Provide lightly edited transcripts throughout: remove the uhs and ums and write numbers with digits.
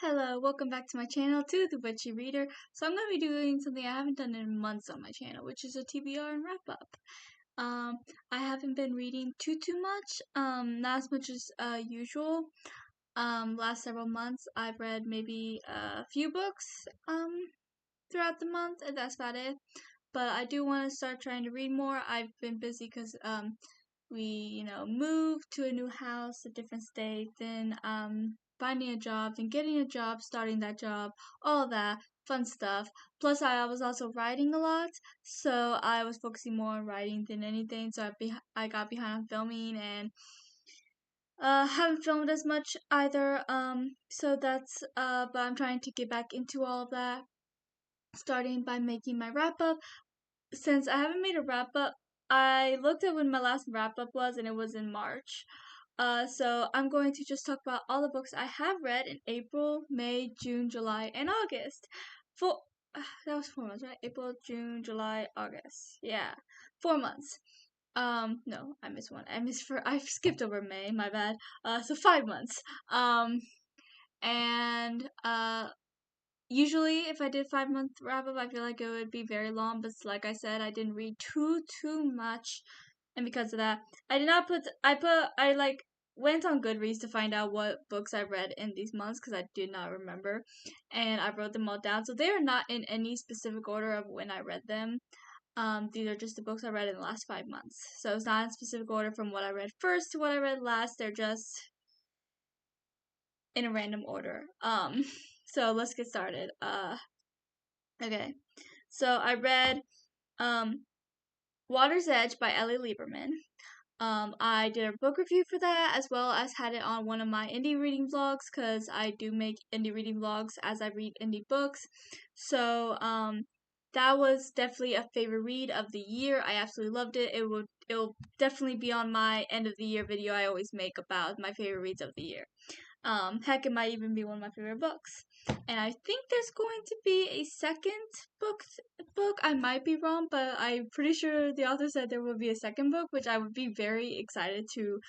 Hello, welcome back to my channel, to the Witchy Reader. So I'm going to be doing something I haven't done in months on my channel, which is a TBR and wrap up. I haven't been reading too much, not as much as usual. Last several months I've read maybe a few books throughout the month, and that's about it. But I do want to start trying to read more. I've been busy because we moved to a new house, a different state, then finding a job, then getting a job, starting that job, all that fun stuff. Plus I was also writing a lot, so I was focusing more on writing than anything, so I got behind on filming and haven't filmed as much either. So that's but I'm trying to get back into all of that, starting by making my wrap up. Since I haven't made a wrap up, I looked at when my last wrap up was, and it was in March. So I'm going to just talk about all the books I have read in April, May, June, July, and August. For that was 4 months, right? April, June, July, August. Yeah, 4 months. No, I missed one. I skipped over May. My bad. So 5 months. And usually if I did 5 month wrap up, I feel like it would be very long, but like I said, I didn't read too much, and because of that, I did not put I like went on Goodreads to find out what books I read in these months because I did not remember, and I wrote them all down, so they are not in any specific order of when I read them. These are just the books I read in the last 5 months, so it's not in specific order from what I read first to what I read last. They're just in a random order. So let's get started. Okay. So I read Water's Edge by Ellie Lieberman. I did a book review for that, as well as had it on one of my indie reading vlogs, because I do make indie reading vlogs as I read indie books. So that was definitely a favorite read of the year. I absolutely loved it. It'll definitely be on my end of the year video I always make about my favorite reads of the year. Heck, it might even be one of my favorite books. And I think there's going to be a second book. I might be wrong, but I'm pretty sure the author said there will be a second book, which I would be very excited to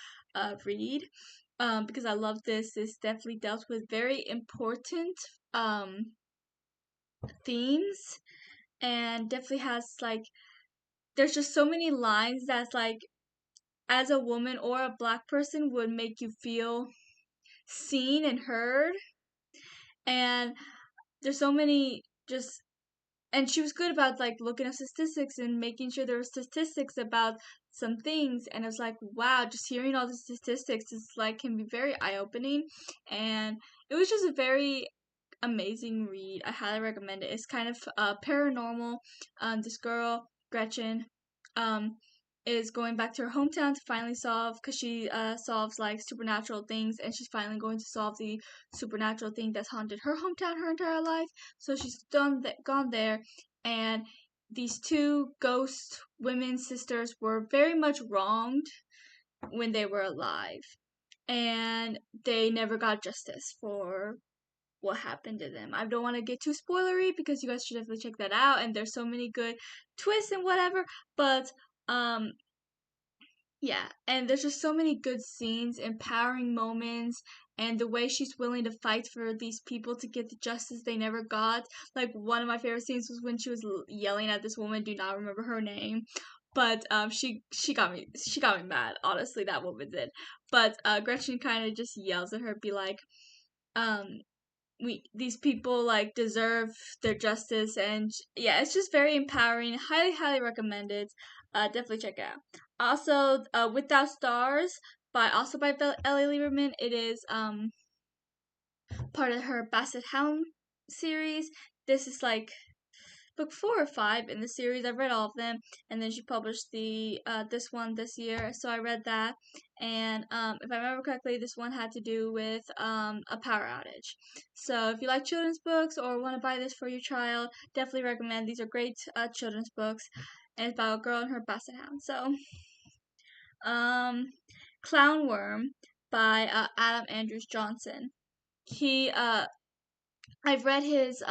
read. Because I love this. This definitely dealt with very important themes, and definitely has like there's just so many lines that's like, as a woman or a black person, would make you feel seen and heard. And there's so many just, and she was good about like looking at statistics and making sure there were statistics about some things, and it's like, wow, just hearing all the statistics is like can be very eye-opening, and it was just a very amazing read. I highly recommend it. It's kind of paranormal. This girl Gretchen um is going back to her hometown to finally solve, because she solves like supernatural things, and she's finally going to solve the supernatural thing that's haunted her hometown her entire life. So she's gone there, and these two ghost women sisters were very much wronged when they were alive, and they never got justice for what happened to them. I don't want to get too spoilery because you guys should definitely check that out, and there's so many good twists and whatever, but um yeah, and there's just so many good scenes, empowering moments, and the way she's willing to fight for these people to get the justice they never got. Like, one of my favorite scenes was when she was yelling at this woman, do not remember her name, but she got me mad. Honestly, that woman did. But Gretchen kind of just yells at her, be like, um, these people like deserve their justice, and yeah, it's just very empowering. Highly recommend it. Definitely check it out. Also, Without Stars by Ellie Lieberman. It is part of her Basset Hound series. This is like book 4 or 5 in the series. I've read all of them, and then she published the this one this year, so I read that. And if I remember correctly, this one had to do with a power outage. So if you like children's books or want to buy this for your child, definitely recommend. These are great children's books, and it's about a girl and her basset hound. So um, Clown Worm by Adam Andrews Johnson. He I've read his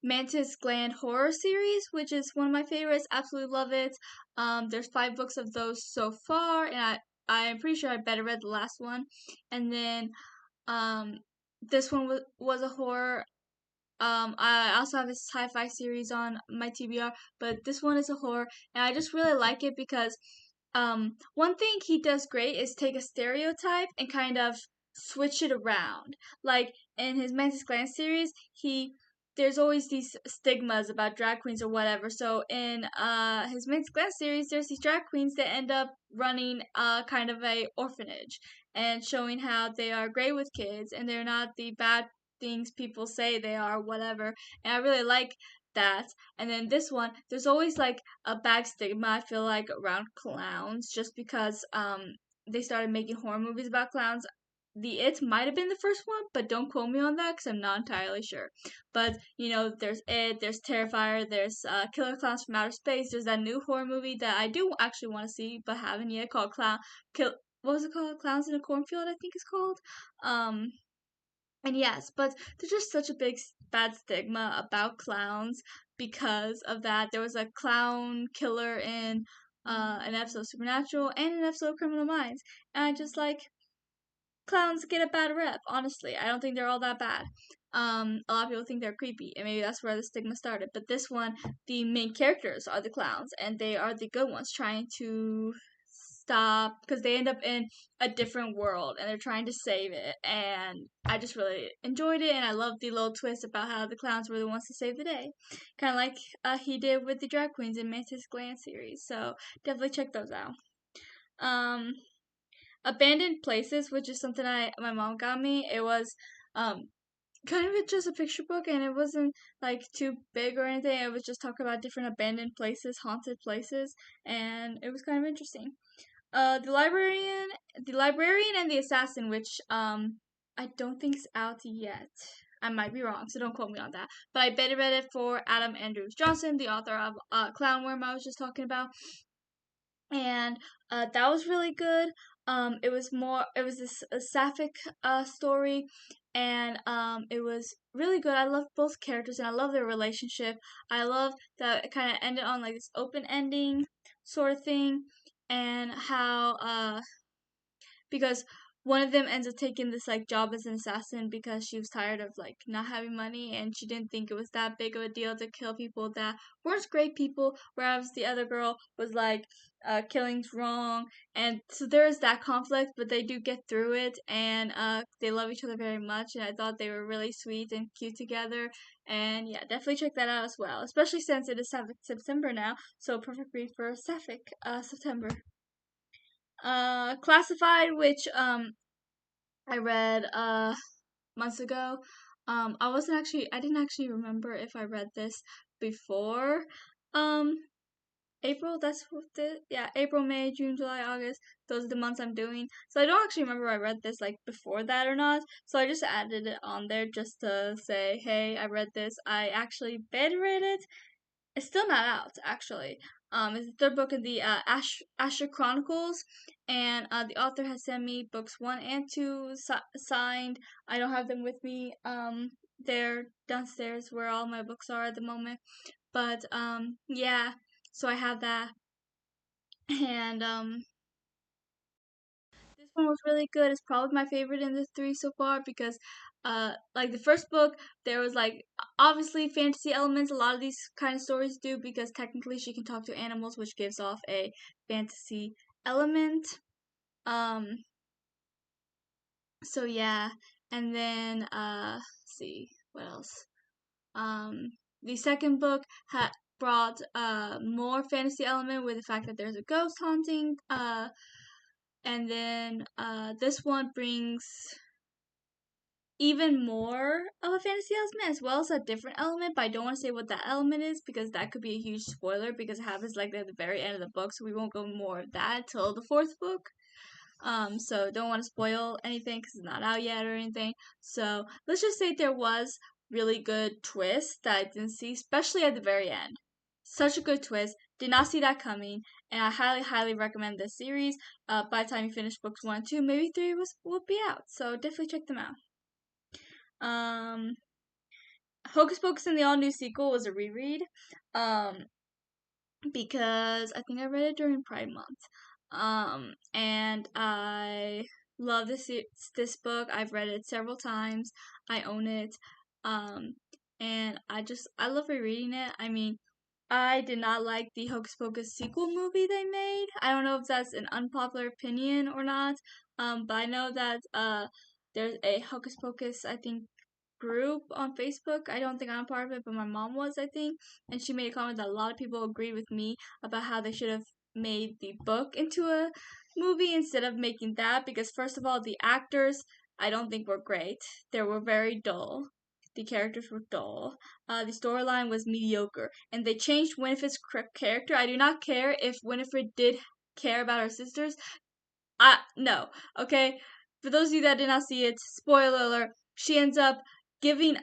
Mantis Gland horror series, which is one of my favorites. Absolutely love it. There's 5 books of those so far, and I'm pretty sure I better read the last one. And then this one was a horror. I also have a sci-fi series on my TBR, but this one is a horror, and I just really like it because one thing he does great is take a stereotype and kind of switch it around. Like in his Mantis Clan series, he there's always these stigmas about drag queens or whatever. So in his Mantis Clan series, there's these drag queens that end up running kind of a orphanage and showing how they are great with kids and they're not the bad things people say they are, whatever. And I really like that. And then this one, there's always like a bad stigma, I feel like, around clowns just because they started making horror movies about clowns. The It might have been the first one, but don't quote me on that because I'm not entirely sure. But you know, there's It, there's Terrifier, there's Killer Clowns from Outer Space. There's that new horror movie that I do actually want to see but haven't yet called Kill. What was it called? Clowns in a Cornfield, I think it's called. Um, and yes, but there's just such a big bad stigma about clowns because of that. There was a clown killer in an episode of Supernatural and an episode of Criminal Minds, and I just like clowns get a bad rep. Honestly, I don't think they're all that bad. A lot of people think they're creepy, and maybe that's where the stigma started. But this one, the main characters are the clowns, and they are the good ones trying to stop because they end up in a different world and they're trying to save it. And I just really enjoyed it, and I love the little twist about how the clowns were the ones to save the day, kind of like he did with the drag queens in Mantis Gland series. So definitely check those out. Um, Abandoned Places, which is something my mom got me. It was um kind of just a picture book, and it wasn't like too big or anything. It was just talking about different abandoned places, haunted places, and it was kind of interesting. The Librarian and the Assassin, which I don't think is out yet. I might be wrong, so don't quote me on that. But I beta read it for Adam Andrews Johnson, the author of Clown Worm I was just talking about, and that was really good. It was this a sapphic story, and it was really good. I love both characters, and I love their relationship. I love that it kind of ended on like this open ending sort of thing, and how because one of them ends up taking this like job as an assassin because she was tired of like not having money, and she didn't think it was that big of a deal to kill people that weren't great people, whereas the other girl was like killing's wrong. And so there is that conflict, but they do get through it, and they love each other very much, and I thought they were really sweet and cute together. And yeah, definitely check that out as well, especially since it is September now, so perfect read for Sapphic September. Classified, which I read months ago. I didn't actually remember if I read this before um April. That's what the yeah, April, May, June, July, August. Those are the months I'm doing. So I don't actually remember if I read this like before that or not. So I just added it on there just to say, hey, I read this. I actually beta read it. It's still not out, actually. It's the third book of the Asher Chronicles, and the author has sent me books 1 and 2 signed. I don't have them with me. They're downstairs where all my books are at the moment. But yeah, so I have that, and this one was really good. It's probably my favorite in the three so far because, like the first book, there was like obviously fantasy elements. A lot of these kind of stories do because technically she can talk to animals, which gives off a fantasy element. Um, so yeah, and then let's see what else. The second book had brought more fantasy element with the fact that there's a ghost haunting. And then this one brings even more of a fantasy element as well as a different element, but I don't want to say what that element is because that could be a huge spoiler because it happens like at the very end of the book, so we won't go more of that till the fourth book. So don't want to spoil anything because it's not out yet or anything. So let's just say there was really good twist that I didn't see, especially at the very end. Such a good twist. Did not see that coming, and I highly, highly recommend this series. By the time you finish books 1 and 2, maybe 3 will be out. So definitely check them out. Um, Hocus Pocus and the All New Sequel was a reread. Um, because I think I read it during Pride Month. And I love this book. I've read it several times. I own it. Um, and I love rereading it. I mean, I did not like the Hocus Pocus sequel movie they made. I don't know if that's an unpopular opinion or not. But I know that there's a Hocus Pocus, I think, group on Facebook. I don't think I'm part of it, but my mom was, I think, and she made a comment that a lot of people agreed with me about how they should have made the book into a movie instead of making that, because first of all, the actors I don't think were great. They were very dull. The characters were dull. The storyline was mediocre, and they changed Winifred's character. I do not care if Winifred did care about her sisters. No, okay. For those of you that did not see it, spoiler alert: she ends up giving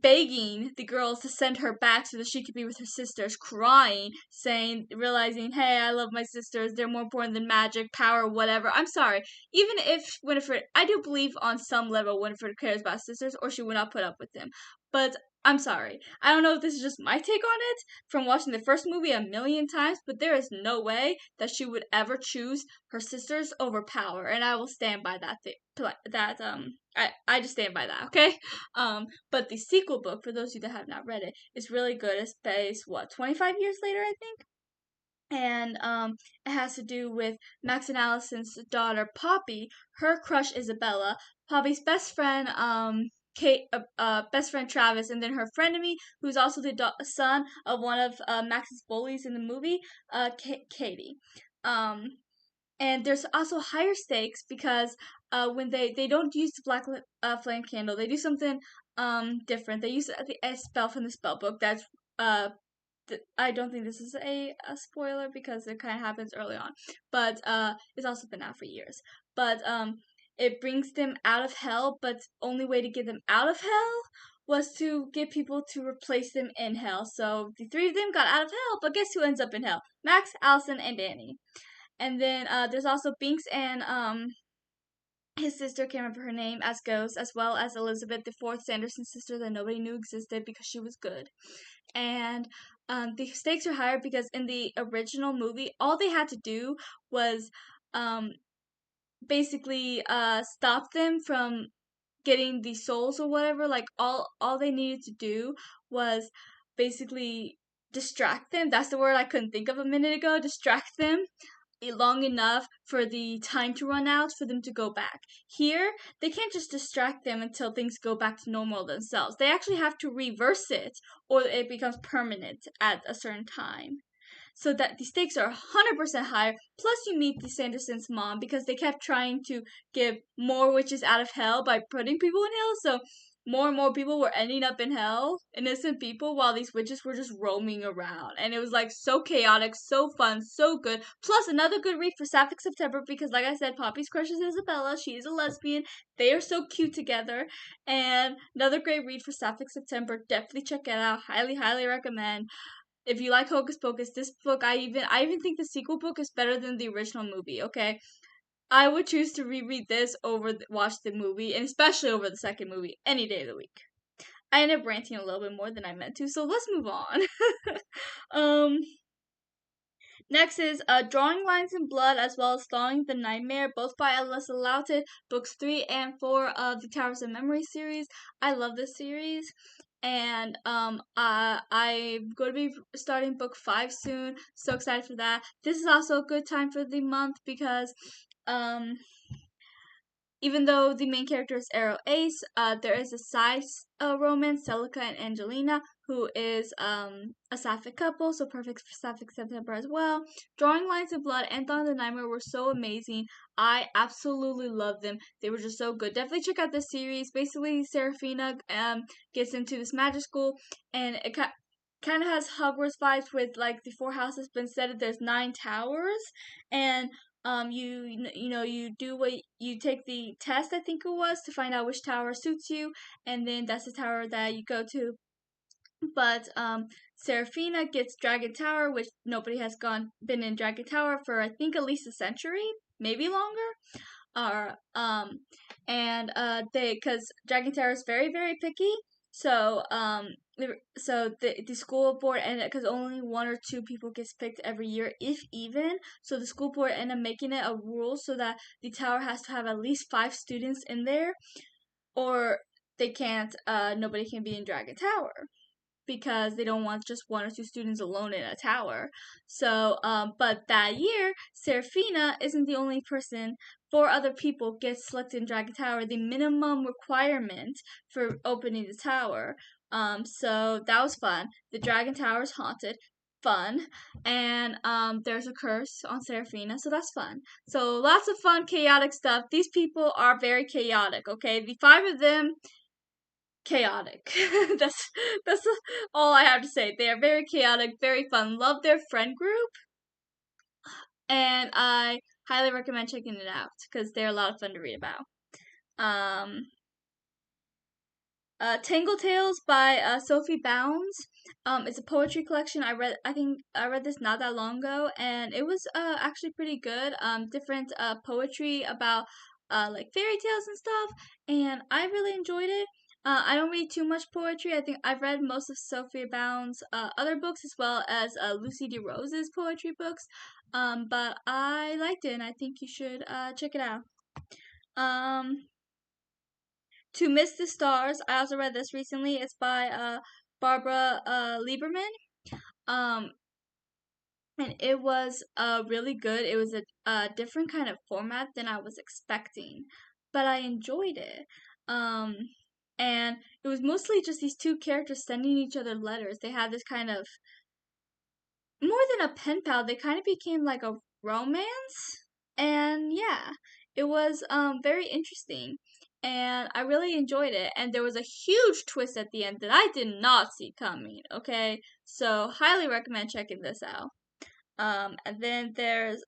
begging the girls to send her back so that she could be with her sisters, crying, saying, realizing, hey, I love my sisters, they're more important than magic, power, whatever. I'm sorry. Even if Winifred, I do believe on some level Winifred cares about sisters, or she would not put up with them. But I'm sorry. I don't know if this is just my take on it from watching the first movie a million times, but there is no way that she would ever choose her sisters over power, and I will stand by that I just stand by that, okay? But the sequel book, for those of you that have not read it, is really good. It's based 25 years later, I think, and it has to do with Max and Allison's daughter Poppy, her crush Isabella, Poppy's best friend best friend Travis, and then her frenemy, who's also the son of one of Max's bullies in the movie, Katie. And there's also higher stakes because when they don't use the black flame candle, they do something different. They use a spell from the spell book that's I don't think this is a spoiler because it kind of happens early on, but it's also been out for years. But it brings them out of hell, but only way to get them out of hell was to get people to replace them in hell. So the three of them got out of hell, but guess who ends up in hell? Max, Allison, and Danny. And then there's also Binks and his sister, can't remember her name, as ghosts, as well as Elizabeth, the fourth Sanderson sister that nobody knew existed because she was good. And the stakes are higher because in the original movie, all they had to do was basically stop them from getting the souls or whatever. Like all they needed to do was basically distract them. That's the word I couldn't think of a minute ago. Distract them long enough for the time to run out for them to go back. Here, they can't just distract them until things go back to normal themselves. They actually have to reverse it or it becomes permanent at a certain time. So that the stakes are 100% higher. Plus, you meet the Sandersons' mom because they kept trying to give more witches out of hell by putting people in hell. So more and more people were ending up in hell, innocent people, while these witches were just roaming around. And it was like so chaotic, so fun, so good. Plus, another good read for Sapphic September because, like I said, Poppy's crush is Isabella. She is a lesbian. They are so cute together. And another great read for Sapphic September. Definitely check it out. Highly, highly recommend. If you like Hocus Pocus, this book I even think the sequel book is better than the original movie. Okay, I would choose to reread this over watch the movie, and especially over the second movie any day of the week. I ended up ranting a little bit more than I meant to, so let's move on. um, Next is Drawing Lines in Blood as well as Stalling the Nightmare, both by Alyssa Loughton, books 3 and 4 of the Towers of Memory series. I love this series. And I'm going to be starting book 5 soon. So excited for that. This is also a good time for the month because even though the main character is Aro Ace, there is a side romance, Celica and Angelina, who is a sapphic couple, so perfect for Sapphic September as well. Drawing Lines of Blood and Dawn of the Nightmare were so amazing. I absolutely loved them. They were just so good. Definitely check out this series. Basically, Seraphina gets into this magic school, and it kind of has Hogwarts vibes with like the 4 houses, but instead of there's 9 towers, and you do what you take the test, I think it was, to find out which tower suits you, and then that's the tower that you go to. But Seraphina gets Dragon Tower, which nobody has been in Dragon Tower for I think at least a century, maybe longer. Because Dragon Tower is very, very picky, So the school board ended because only 1 or 2 people gets picked every year, if even. So the school board ended up making it a rule so that the tower has to have at least 5 students in there, or they can't. Nobody can be in Dragon Tower because they don't want just 1 or 2 students alone in a tower. So, but that year, Seraphina isn't the only person. 4 other people get selected in Dragon Tower, the minimum requirement for opening the tower. So that was fun. The Dragon Tower is haunted. Fun. And there's a curse on Seraphina, so that's fun. So lots of fun, chaotic stuff. These people are very chaotic, okay? The 5 of them, chaotic. that's all I have to say. They are very chaotic, very fun. Love their friend group, and I highly recommend checking it out because they're a lot of fun to read about. Um, Tangle Tales by Sophie Bounds. It's a poetry collection. I think I read this not that long ago, and it was actually pretty good. Different poetry about like fairy tales and stuff, and I really enjoyed it. I don't read too much poetry. I think I've read most of Sophia Bound's other books as well as Lucy D. Rose's poetry books. But I liked it, and I think you should check it out. Um, To Miss the Stars. I also read this recently. It's by Barbara Lieberman. Um, and it was really good. It was a different kind of format than I was expecting, but I enjoyed it. Um, and it was mostly just these 2 characters sending each other letters. They had this kind of more than a pen pal. They kind of became like a romance, and yeah, it was very interesting, and I really enjoyed it. And there was a huge twist at the end that I did not see coming. Okay, so highly recommend checking this out. And then there's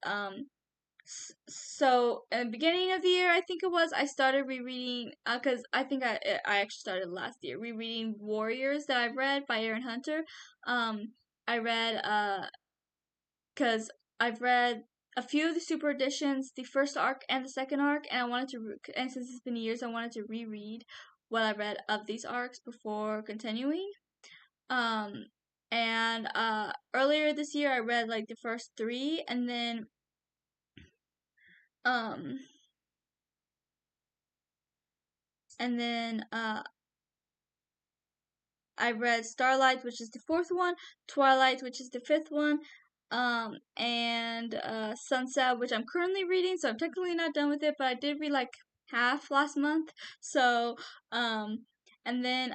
so in the beginning of the year, I think it was, I started rereading because I think I actually started last year rereading Warriors that I read by Aaron Hunter. I read because I've read a few of the super editions, the first arc and the second arc, and I wanted to and since it's been years, I wanted to reread what I read of these arcs before continuing. Um, and earlier this year, I read like the first 3, and then um, and then I read Starlight, which is the 4th one, Twilight, which is the 5th one, and Sunset, which I'm currently reading, so I'm technically not done with it, but I did read like half last month. So, and then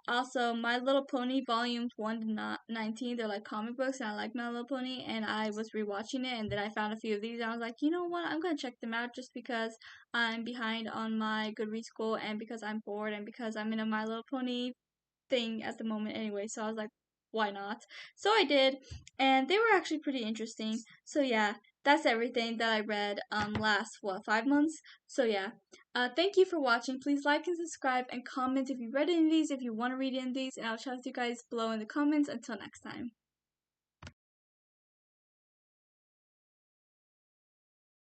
also My Little Pony volumes 1 to 19. They're like comic books, and I like My Little Pony, and I was rewatching it, and then I found a few of these, and I was like, you know what, I'm gonna check them out just because I'm behind on my Goodreads goal, and because I'm bored, and because I'm in a My Little Pony thing at the moment anyway, so I was like, why not? So I did, and they were actually pretty interesting. So yeah, that's everything that I read last 5 months. So yeah. Thank you for watching. Please like and subscribe and comment if you read any of these, if you want to read any of these, and I'll chat with you guys below in the comments. Until next time.